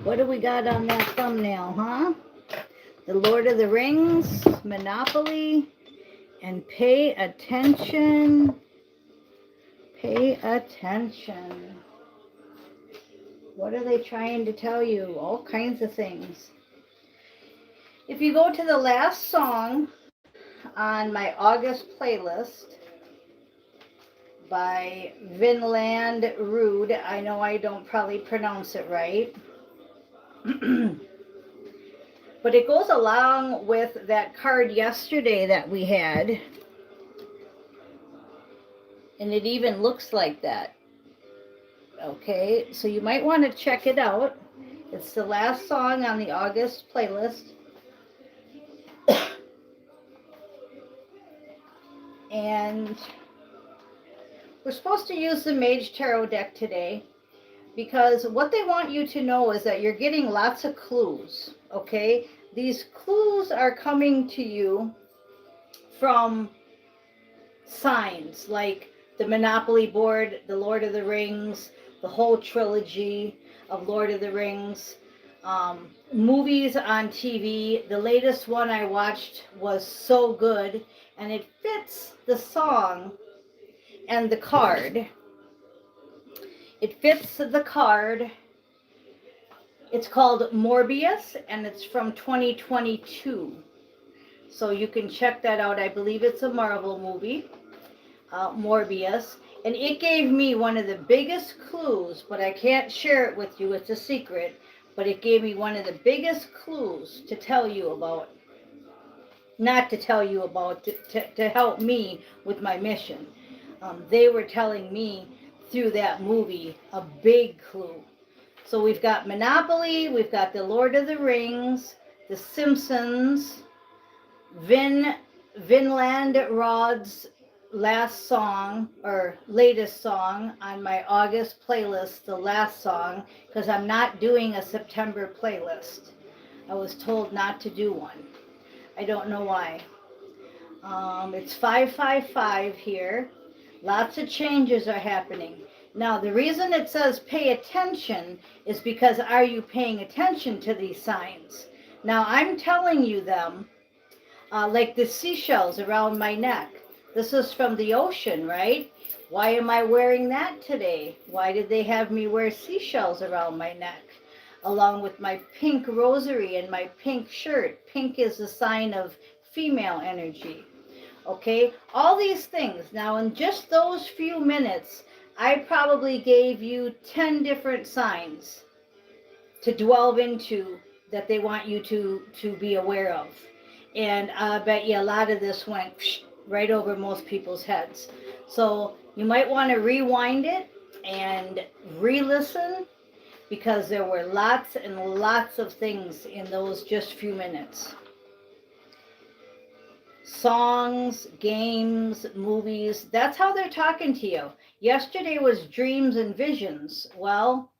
What do we got on that thumbnail, huh? The Lord of the Rings, Monopoly, and pay attention. Pay attention. What are they trying to tell you? All kinds of things. If you go to the last song on my August playlist by Vinland Rude, I know I don't probably pronounce it right, but it goes along with that card yesterday that we had, and it even looks like that. Okay, so you might want to check it out. It's the last song on the August playlist. And we're supposed to use the Mage Tarot deck today because what they want you to know is that you're getting lots of clues, okay? These clues are coming to you from signs like the Monopoly board, the Lord of the Rings, the whole trilogy of Lord of the Rings, movies on TV. The latest one I watched was so good, and it fits the song and the card. It fits the card. It's called Morbius, and it's from 2022. So you can check that out. I believe it's a Marvel movie, Morbius. And it gave me one of the biggest clues, but I can't share it with you. It's a secret. But it gave me one of the biggest clues to tell you about. Not to tell you about, to help me with my mission. They were telling me through that movie a big clue. So we've got Monopoly, we've got the Lord of the Rings, The Simpsons, Vinland Rod's last song, or latest song on my August playlist, the last song, because I'm not doing a September playlist. I was told not to do one. I don't know why. It's 555 here. Lots of changes are happening. Now, the reason it says pay attention is because are you paying attention to these signs? Now, I'm telling you them, like the seashells around my neck. This is from the ocean, right? Why am I wearing that today? Why did they have me wear seashells around my neck? Along with my pink rosary and my pink shirt. Pink is a sign of female energy. Okay, all these things. Now, in just those few minutes, I probably gave you 10 different signs to delve into that they want you to be aware of. And I bet you a lot of this went right over most people's heads. So you might want to rewind it and re-listen because there were lots and lots of things in those just few minutes. Songs, games, movies, that's how they're talking to you. Yesterday was dreams and visions. Well,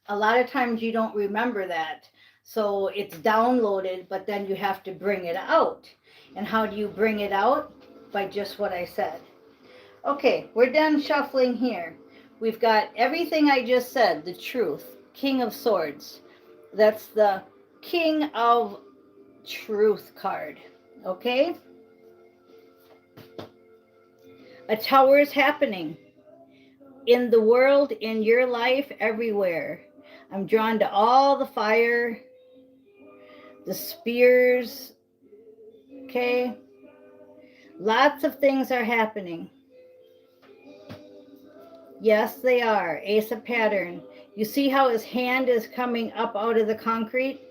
a lot of times you don't remember that. So it's downloaded, but then you have to bring it out. And how do you bring it out? By just what I said. Okay, we're done shuffling here. We've got everything I just said, the truth, King of Swords. That's the King of Truth card. Okay? A tower is happening in the world, in your life, everywhere. I'm drawn to all the fire, the spears, okay? Lots of things are happening. Yes, they are. Ace of Pattern. You see how his hand is coming up out of the concrete?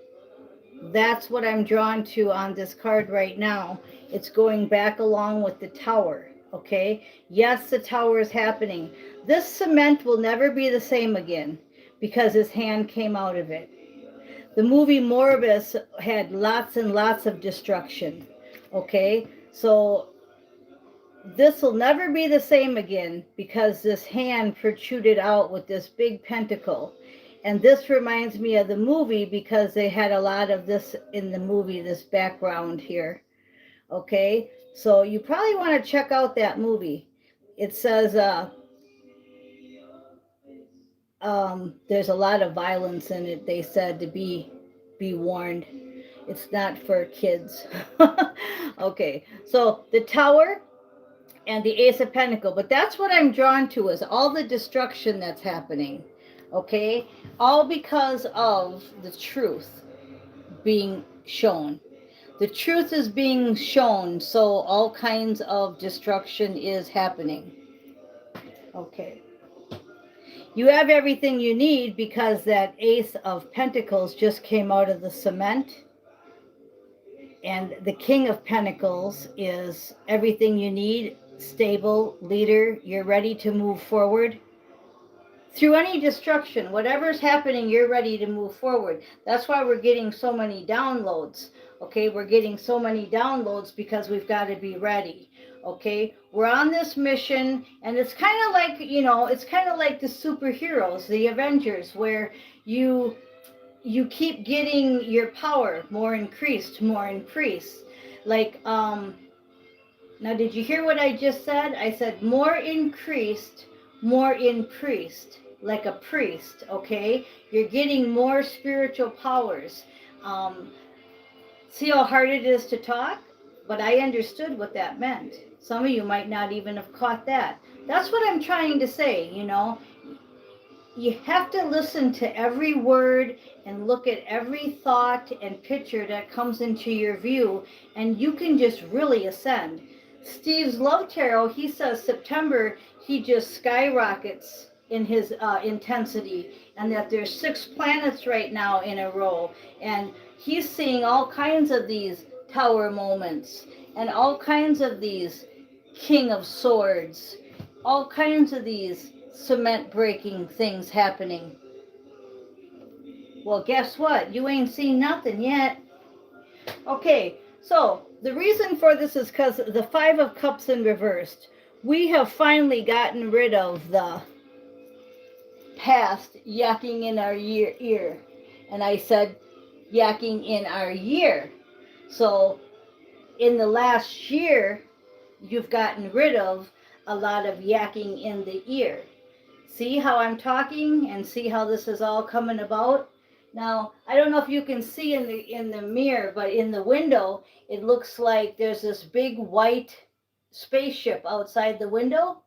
That's what I'm drawn to on this card right now. It's going back along with the tower, okay? Yes, the tower is happening. This cement will never be the same again because his hand came out of it. The movie Morbius had lots and lots of destruction, okay? So this will never be the same again because this hand protruded out with this big pentacle. And this reminds me of the movie because they had a lot of this in the movie, this background here. Okay, so you probably want to check out that movie. It says there's a lot of violence in it. They said to be warned. It's not for kids. Okay, so the Tower and the Ace of Pentacle, but that's what I'm drawn to is all the destruction that's happening. Okay, all because of the truth being shown. The truth is being shown, so all kinds of destruction is happening. Okay. You have everything you need because that Ace of Pentacles just came out of the cement. And the King of Pentacles is everything you need, stable, leader, you're ready to move forward. Through any destruction, whatever's happening, you're ready to move forward. That's why we're getting so many downloads. Okay, we're getting so many downloads because we've got to be ready. Okay, we're on this mission, and it's kind of like, it's kind of like the superheroes, the Avengers, where you keep getting your power more increased. Like, now did you hear what I just said? I said more increased, like a priest, okay? You're getting more spiritual powers. See how hard it is to talk? But I understood what that meant. Some of you might not even have caught that. That's what I'm trying to say, You have to listen to every word and look at every thought and picture that comes into your view, and you can just really ascend. Steve's Love Tarot, he says September, he just skyrockets in his intensity, and that there's 6 planets right now in a row, and he's seeing all kinds of these Tower moments and all kinds of these King of Swords, all kinds of these cement breaking things happening. Well, guess what? You ain't seen nothing yet. Okay, so the reason for this is because the 5 of Cups in reversed. We have finally gotten rid of the past yakking in our ear. And I said yakking in our year. So in the last year, you've gotten rid of a lot of yakking in the ear. See how I'm talking and see how this is all coming about? Now, I don't know if you can see in the mirror, but in the window, it looks like there's this big white spaceship outside the window.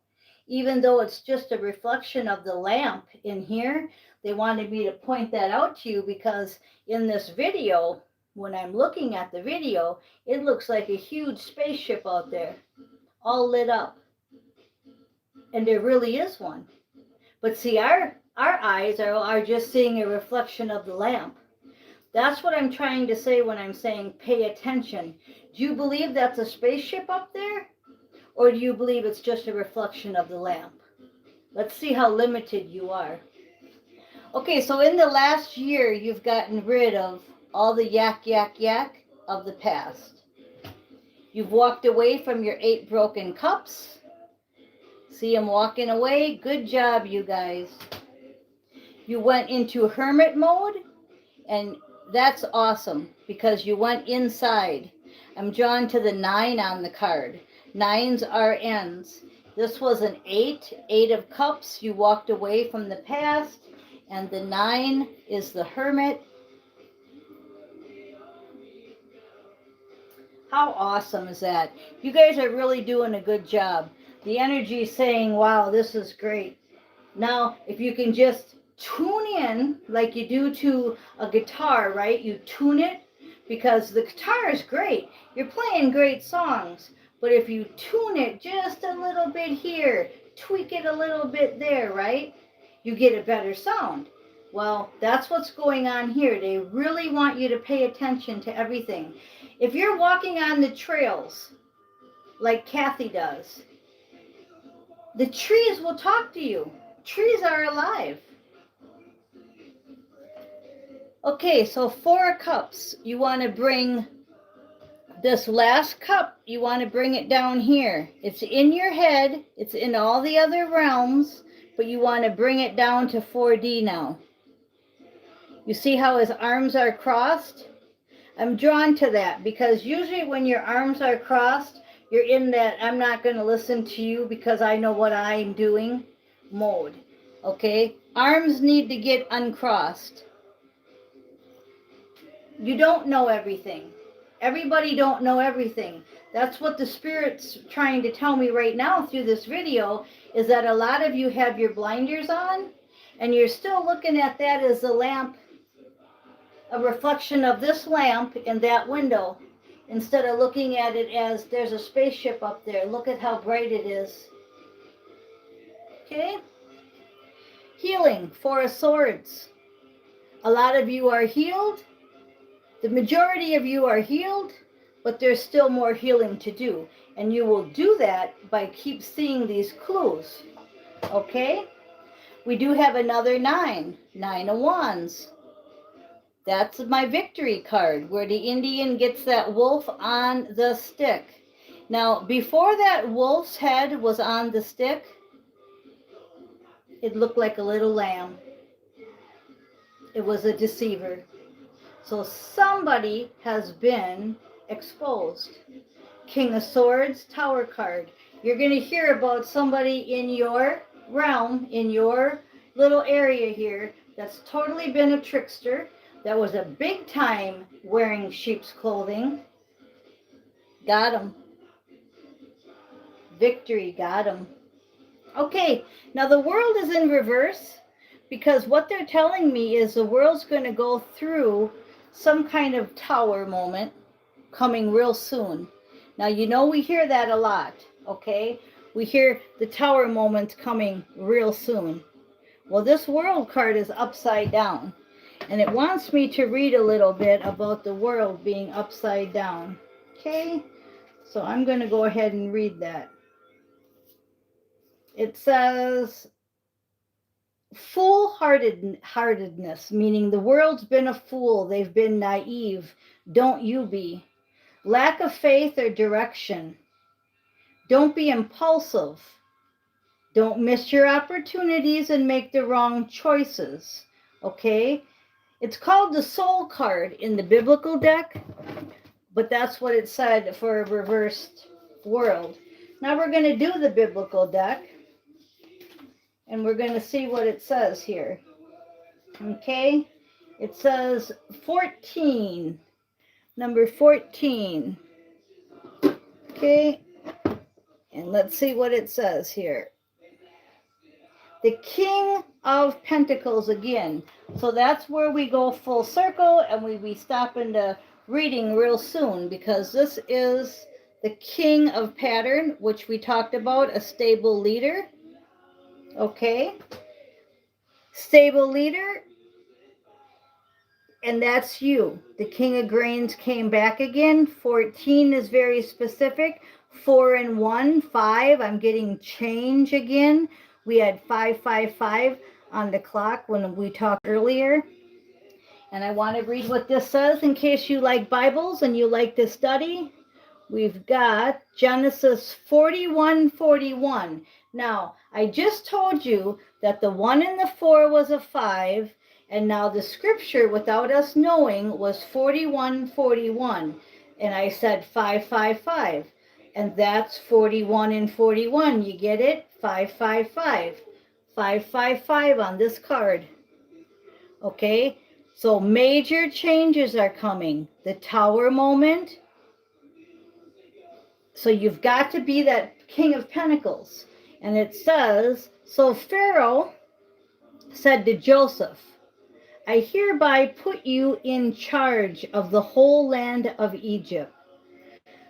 Even though it's just a reflection of the lamp in here, they wanted me to point that out to you because in this video, when I'm looking at the video, it looks like a huge spaceship out there, all lit up. And there really is one. But see, our eyes are just seeing a reflection of the lamp. That's what I'm trying to say when I'm saying pay attention. Do you believe that's a spaceship up there? Or do you believe it's just a reflection of the lamp? Let's see how limited you are. Okay, so in the last year, you've gotten rid of all the yak of the past. You've walked away from your 8 broken cups. See them walking away? Good job, you guys. You went into hermit mode, and that's awesome because you went inside. I'm drawn to the 9 on the card. 9s are ends. This was an 8 of cups. You walked away from the past, and the 9 is the hermit. How awesome is that? You guys are really doing a good job. The energy is saying, wow, this is great. Now, if you can just tune in like you do to a guitar, right? You tune it because the guitar is great. You're playing great songs. But if you tune it just a little bit here, tweak it a little bit there, right? You get a better sound. Well, that's what's going on here. They really want you to pay attention to everything. If you're walking on the trails, like Kathy does, the trees will talk to you. Trees are alive. Okay, so 4 cups. You want to bring this last cup, you want to bring it down here. It's in your head. It's in all the other realms, but you want to bring it down to 4D now. You see how his arms are crossed? I'm drawn to that because usually when your arms are crossed, you're in that I'm not going to listen to you because I know what I'm doing mode. Okay? Arms need to get uncrossed. You don't know everything. Everybody don't know everything. That's what the Spirit's trying to tell me right now through this video, is that a lot of you have your blinders on and you're still looking at that as a lamp, a reflection of this lamp in that window, instead of looking at it as there's a spaceship up there. Look at how bright it is. Okay? Healing, Four of Swords. A lot of you are healed. The majority of you are healed, but there's still more healing to do. And you will do that by keep seeing these clues. Okay? We do have another 9. 9 of Wands. That's my victory card, where the Indian gets that wolf on the stick. Now, before that wolf's head was on the stick, it looked like a little lamb. It was a deceiver. So somebody has been exposed. King of Swords, Tower card. You're going to hear about somebody in your realm, in your little area here, that's totally been a trickster, that was a big time wearing sheep's clothing. Got him. Victory, got him. Okay, now the world is in reverse, because what they're telling me is the world's going to go through some kind of tower moment coming real soon. Now, you know, we hear that a lot, okay? We hear the tower moments coming real soon. Well, this world card is upside down, and it wants me to read a little bit about the world being upside down. Okay, so I'm going to go ahead and read that. It says, foolhardiness, meaning the world's been a fool. They've been naive. Don't you be. Lack of faith or direction. Don't be impulsive. Don't miss your opportunities and make the wrong choices. Okay? It's called the soul card in the biblical deck, but that's what it said for a reversed world. Now we're going to do the biblical deck, and we're going to see what it says here. Okay? It says 14. Number 14. Okay? And let's see what it says here. The King of Pentacles again. So that's where we go full circle, and we stop into reading real soon, because this is the King of Pattern, which we talked about, a stable leader. Okay? Stable leader. And that's you. The King of Grains came back again. 14 is very specific. 4 and 1, 5. I'm getting change again. We had 555 on the clock when we talked earlier. And I want to read what this says in case you like Bibles and you like to study. We've got Genesis 41:41. Now, I just told you that the 1 and the 4 was a 5. And now the scripture, without us knowing, was 41:41. And I said 555. And that's 41 and 41. You get it? 555. 555 on this card. Okay? So major changes are coming. The Tower moment. So you've got to be that King of Pentacles. And it says, so Pharaoh said to Joseph, I hereby put you in charge of the whole land of Egypt.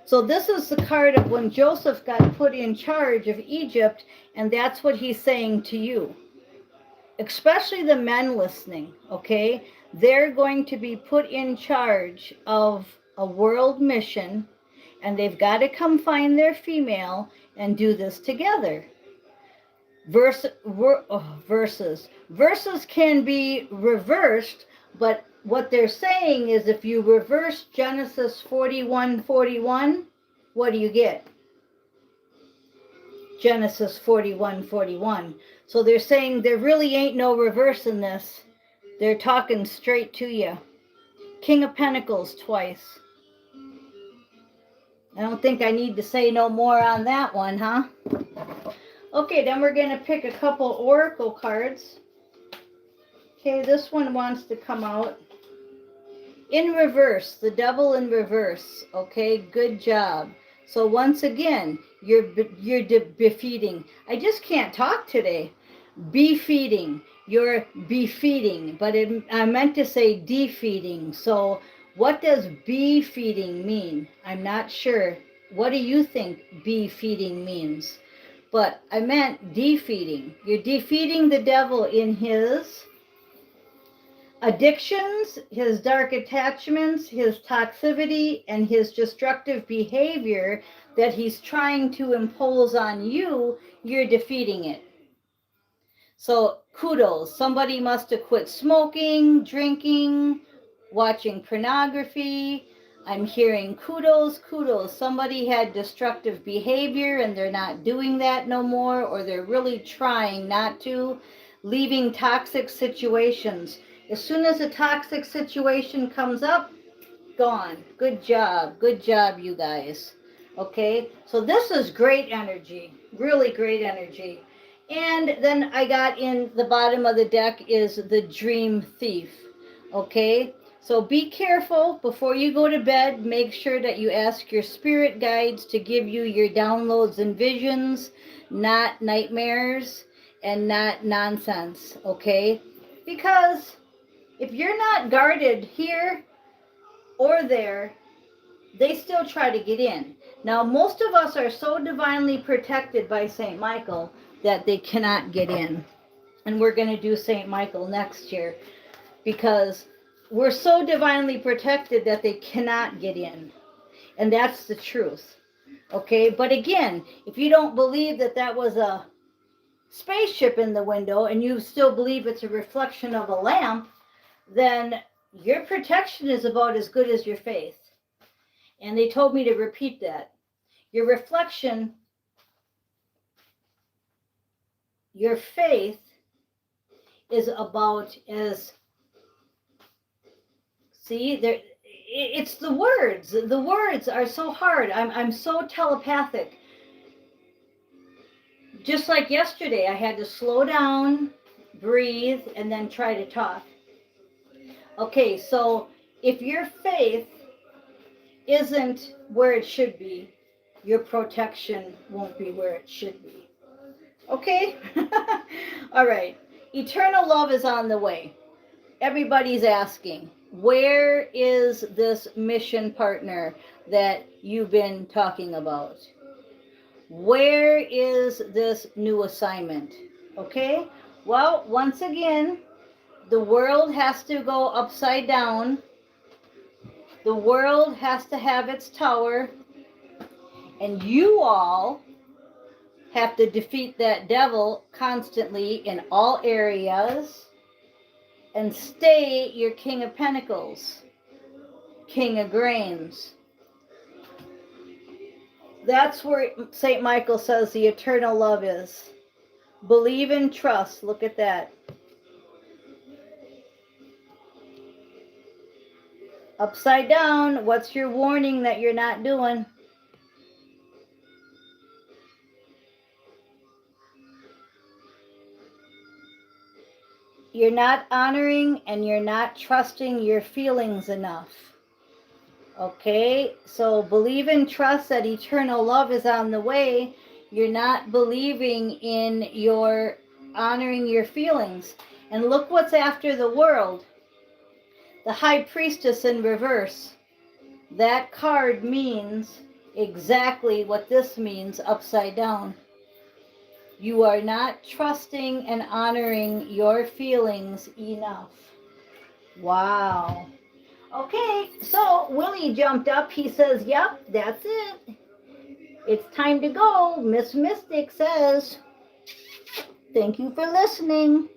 So this is the card of when Joseph got put in charge of Egypt, and that's what he's saying to you. Especially the men listening, okay? They're going to be put in charge of a world mission, and they've got to come find their female and do this together. Verses can be reversed, but what they're saying is if you reverse Genesis 41:41, what do you get? Genesis 41:41. So they're saying there really ain't no reverse in this. They're talking straight to you. King of Pentacles twice. I don't think I need to say no more on that one, huh? Okay, then we're going to pick a couple oracle cards. Okay, this one wants to come out. In reverse, the devil in reverse. Okay, good job. So once again, you're defeating. I just can't talk today. Befeeding. You're befeeding, but I meant to say defeating. So what does befeeding mean? I'm not sure. What do you think befeeding means? But I meant defeating. You're defeating the devil in his addictions, his dark attachments, his toxicity, and his destructive behavior that he's trying to impose on you. You're defeating it. So kudos. Somebody must have quit smoking, drinking, watching pornography. I'm hearing kudos, kudos. Somebody had destructive behavior and they're not doing that no more, or they're really trying not to, leaving toxic situations. As soon as a toxic situation comes up, gone. Good job. Good job, you guys. Okay, so this is great energy, really great energy. And then I got in the bottom of the deck is the Dream Thief. Okay, so be careful before you go to bed. Make sure that you ask your spirit guides to give you your downloads and visions, not nightmares and not nonsense. Okay, because if you're not guarded here or there, they still try to get in. Now, most of us are so divinely protected by St. Michael that they cannot get in. And we're going to do St. Michael next year because we're so divinely protected that they cannot get in. And that's the truth. Okay, but again, if you don't believe that that was a spaceship in the window and you still believe it's a reflection of a lamp, then your protection is about as good as your faith. And they told me to repeat that. Your reflection, your faith is about as, see, there, it's the words. The words are so hard. I'm so telepathic. Just like yesterday, I had to slow down, breathe, and then try to talk. Okay, so if your faith isn't where it should be, your protection won't be where it should be. Okay? All right. Eternal love is on the way. Everybody's asking, where is this mission partner that you've been talking about? Where is this new assignment? Okay? Well, once again, the world has to go upside down. The world has to have its tower. And you all have to defeat that devil constantly in all areas and stay your King of Pentacles, King of Grains. That's where St. Michael says the eternal love is. Believe and trust. Look at that. Upside down, what's your warning that you're not doing? You're not honoring and you're not trusting your feelings enough. Okay, so believe and trust that eternal love is on the way. You're not believing in your honoring your feelings. And look what's after the world. The High Priestess in reverse. That card means exactly what this means upside down. You are not trusting and honoring your feelings enough. Wow. Okay, so Willie jumped up. He says, yep, that's it. It's time to go. Miss Mystic says, thank you for listening.